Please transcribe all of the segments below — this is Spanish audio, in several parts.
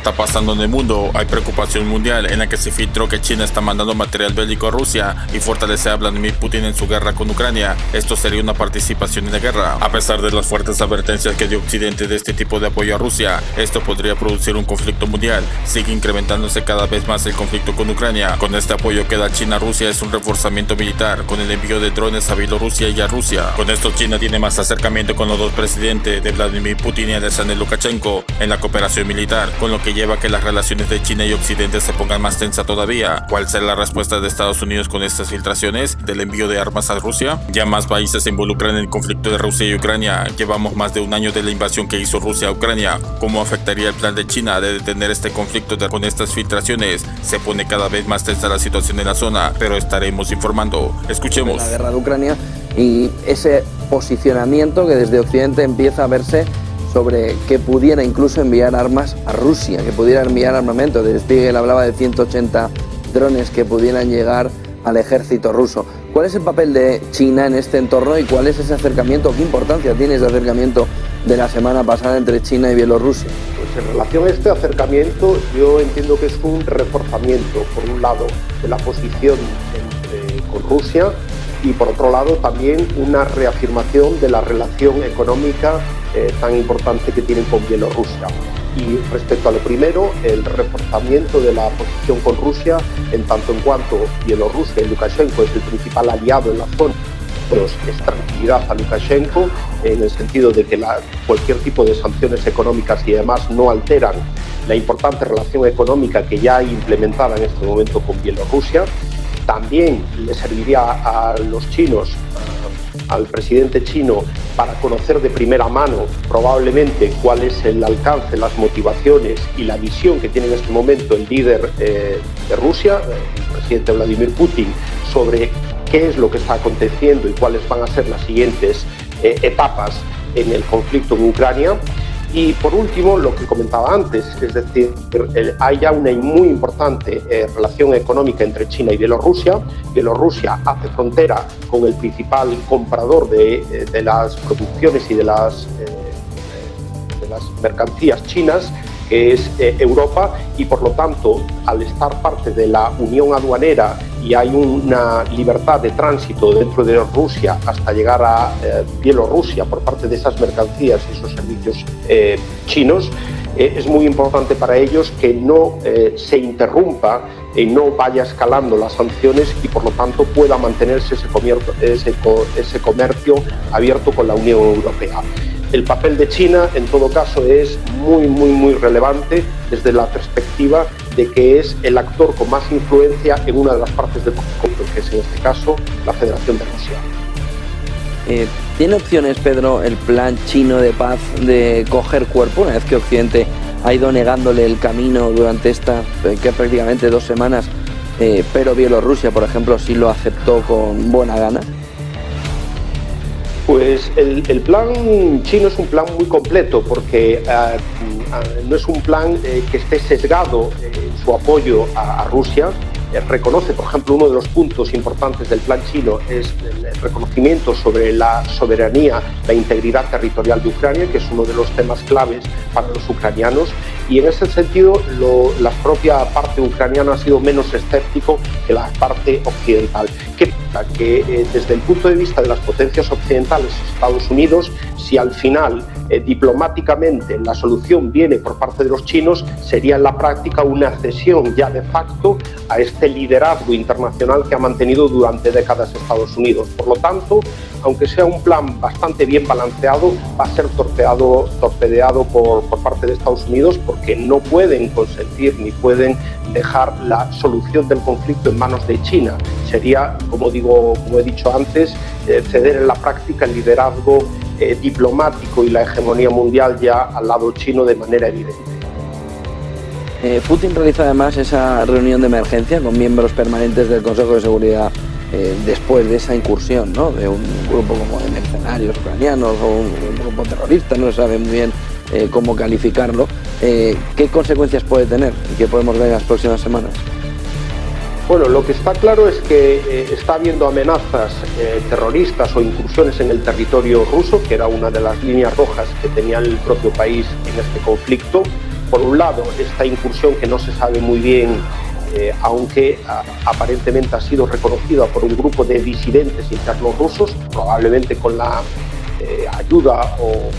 está pasando en el mundo, hay preocupación mundial en la que se filtró que China está mandando material bélico a Rusia y fortalece a Vladimir Putin en su guerra con Ucrania. Esto sería una participación en la guerra. A pesar de las fuertes advertencias que dio Occidente de este tipo de apoyo a Rusia, esto podría producir un conflicto mundial. Sigue incrementándose cada vez más el conflicto con Ucrania. Con este apoyo que da China a Rusia es un reforzamiento militar, con el envío de drones a Bielorrusia y a Rusia. Con esto China tiene más acercamiento con los dos presidentes de Vladimir Putin y Alexander Lukashenko en la cooperación militar, con lo que lleva a que las relaciones de China y Occidente se pongan más tensas todavía. ¿Cuál será la respuesta de Estados Unidos con estas filtraciones del envío de armas a Rusia? Ya más países se involucran en el conflicto de Rusia y Ucrania. Llevamos más de un año de la invasión que hizo Rusia a Ucrania. ¿Cómo afectaría el plan de China de detener este conflicto con estas filtraciones? Se pone cada vez más tensa la situación en la zona, pero estaremos informando. Escuchemos. La guerra de Ucrania y ese posicionamiento que desde Occidente empieza a verse sobre que pudiera incluso enviar armas a Rusia, que pudiera enviar armamento. Der Spiegel hablaba de 180 drones que pudieran llegar al ejército ruso. ¿Cuál es el papel de China en este entorno y cuál es ese acercamiento? ¿Qué importancia tiene ese acercamiento de la semana pasada entre China y Bielorrusia? Pues en relación a este acercamiento, yo entiendo que es un reforzamiento, por un lado, de la posición con Rusia y por otro lado también una reafirmación de la relación económica tan importante que tienen con Bielorrusia. Y respecto a lo primero, el reforzamiento de la posición con Rusia, en tanto en cuanto Bielorrusia y Lukashenko es el principal aliado en la zona, pues es tranquilidad a Lukashenko en el sentido de que cualquier tipo de sanciones económicas y demás no alteran la importante relación económica que ya hay implementada en este momento con Bielorrusia. También le serviría a los chinos, al presidente chino, para conocer de primera mano probablemente cuál es el alcance, las motivaciones y la visión que tiene en este momento el líder de Rusia, el presidente Vladimir Putin, sobre qué es lo que está aconteciendo y cuáles van a ser las siguientes etapas en el conflicto en Ucrania. Y por último, lo que comentaba antes, es decir, hay ya una muy importante relación económica entre China y Bielorrusia. Bielorrusia hace frontera con el principal comprador de las producciones y de las mercancías chinas, que es Europa, y por lo tanto, al estar parte de la Unión Aduanera y hay una libertad de tránsito dentro de Rusia hasta llegar a Bielorrusia por parte de esas mercancías y esos servicios chinos, es muy importante para ellos que no se interrumpa y no vaya escalando las sanciones y por lo tanto pueda mantenerse ese comercio abierto con la Unión Europea. El papel de China, en todo caso, es muy relevante desde la perspectiva de que es el actor con más influencia en una de las partes del conflicto, que es en este caso la Federación de Rusia. ¿Tiene opciones, Pedro, el plan chino de paz de coger cuerpo una vez que Occidente ha ido negándole el camino durante estas prácticamente 2 semanas, pero Bielorrusia, por ejemplo, sí lo aceptó con buena gana? Pues el plan chino es un plan muy completo porque no es un plan que esté sesgado en su apoyo a Rusia. Reconoce, por ejemplo, uno de los puntos importantes del plan chino es el reconocimiento sobre la soberanía, la integridad territorial de Ucrania, que es uno de los temas claves para los ucranianos, y en ese sentido la propia parte ucraniana ha sido menos escéptico que la parte occidental. ¿Qué pasa? Que desde el punto de vista de las potencias occidentales, Estados Unidos, si al final diplomáticamente la solución viene por parte de los chinos, sería en la práctica una cesión ya de facto a este liderazgo internacional que ha mantenido durante décadas Estados Unidos. Por lo tanto, aunque sea un plan bastante bien balanceado, va a ser torpedeado por parte de Estados Unidos porque no pueden consentir ni pueden dejar la solución del conflicto en manos de China. Sería, como he dicho antes, ceder en la práctica el liderazgo diplomático y la hegemonía mundial ya al lado chino de manera evidente. Putin realiza además esa reunión de emergencia con miembros permanentes del Consejo de Seguridad después de esa incursión, ¿no?, de un grupo como de mercenarios ucranianos o un grupo terrorista, no se sabe muy bien cómo calificarlo. ¿Qué consecuencias puede tener y qué podemos ver en las próximas semanas? Bueno, lo que está claro es que está habiendo amenazas terroristas o incursiones en el territorio ruso, que era una de las líneas rojas que tenía el propio país en este conflicto. por un lado, esta incursión que no se sabe muy bien, aunque aparentemente ha sido reconocida por un grupo de disidentes internos rusos, probablemente con la ayuda o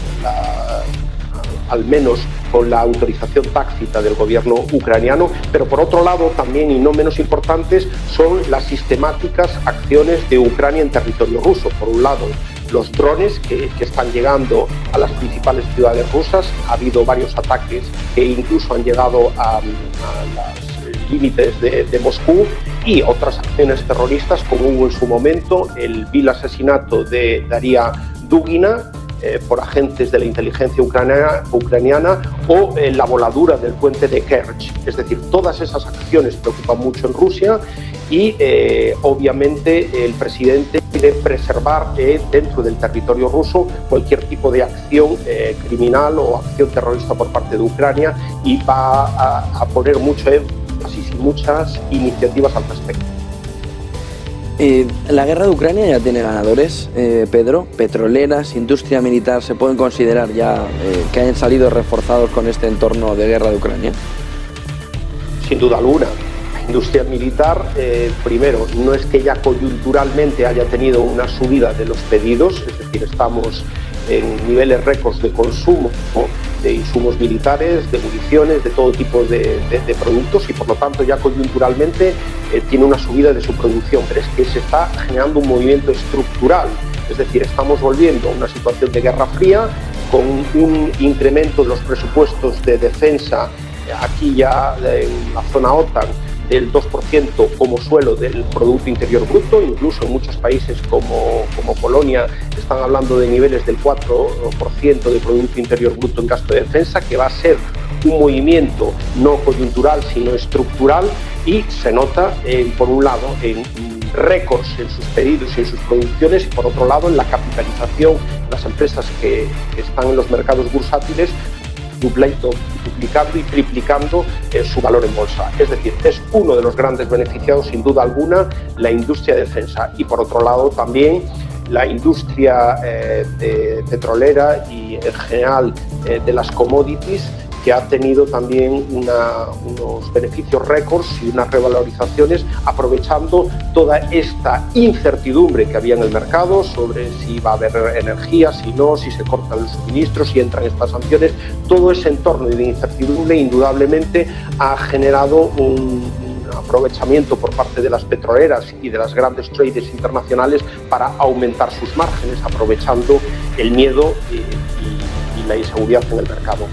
al menos con la autorización tácita del gobierno ucraniano, pero por otro lado también, y no menos importantes, son las sistemáticas acciones de Ucrania en territorio ruso. Por un lado, los drones que están llegando a las principales ciudades rusas. Ha habido varios ataques que incluso han llegado a los límites de Moscú, y otras acciones terroristas, como hubo en su momento el vil asesinato de Daria Dugina por agentes de la inteligencia ucraniana, o la voladura del puente de Kerch. Es decir, todas esas acciones preocupan mucho en Rusia, y obviamente el presidente quiere preservar dentro del territorio ruso cualquier tipo de acción criminal o acción terrorista por parte de Ucrania, y va a poner mucho énfasis y muchas iniciativas al respecto. La guerra de Ucrania ya tiene ganadores, Pedro. Petroleras, industria militar, ¿se pueden considerar ya que hayan salido reforzados con este entorno de guerra de Ucrania? Sin duda alguna. La industria militar, primero, no es que ya coyunturalmente haya tenido una subida de los pedidos, es decir, estamos en niveles récords de consumo de insumos militares, de municiones, de todo tipo de productos, y por lo tanto ya coyunturalmente tiene una subida de su producción, pero es que se está generando un movimiento estructural, es decir, estamos volviendo a una situación de guerra fría con un incremento de los presupuestos de defensa aquí ya en la zona OTAN del 2% como suelo del Producto Interior Bruto. Incluso en muchos países como Polonia están hablando de niveles del 4% de Producto Interior Bruto en gasto de defensa, que va a ser un movimiento no coyuntural sino estructural, y se nota por un lado en récords en sus pedidos y en sus producciones, y por otro lado en la capitalización de las empresas que están en los mercados bursátiles, duplicando y triplicando su valor en bolsa. Es decir, es uno de los grandes beneficiados, sin duda alguna, la industria de defensa, y por otro lado también la industria petrolera y en general de las commodities, que ha tenido también unos beneficios récords y unas revalorizaciones, aprovechando toda esta incertidumbre que había en el mercado sobre si va a haber energía, si no, si se cortan los suministros, si entran estas sanciones. Todo ese entorno de incertidumbre indudablemente ha generado un aprovechamiento por parte de las petroleras y de las grandes traders internacionales para aumentar sus márgenes, aprovechando el miedo y la inseguridad en el mercado.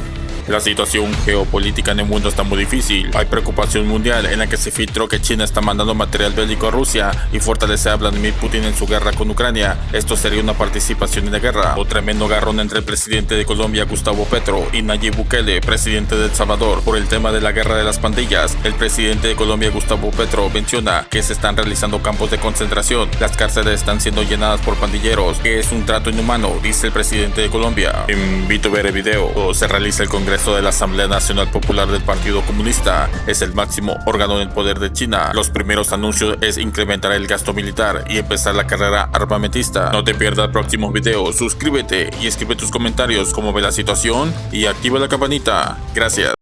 La situación geopolítica en el mundo está muy difícil. Hay preocupación mundial en la que se filtró que China está mandando material bélico a Rusia y fortalece a Vladimir Putin en su guerra con Ucrania. Esto sería una participación en la guerra. O tremendo agarrón entre el presidente de Colombia, Gustavo Petro, y Nayib Bukele, presidente de El Salvador, por el tema de la guerra de las pandillas. El presidente de Colombia, Gustavo Petro, menciona que se están realizando campos de concentración. Las cárceles están siendo llenadas por pandilleros, que es un trato inhumano, dice el presidente de Colombia. Invito a ver el video. Se realiza el Congreso de la Asamblea Nacional Popular del Partido Comunista. Es el máximo órgano del poder de China. Los primeros anuncios es incrementar el gasto militar y empezar la carrera armamentista. No te pierdas el próximo video, suscríbete y escribe tus comentarios cómo ve la situación y activa la campanita. Gracias.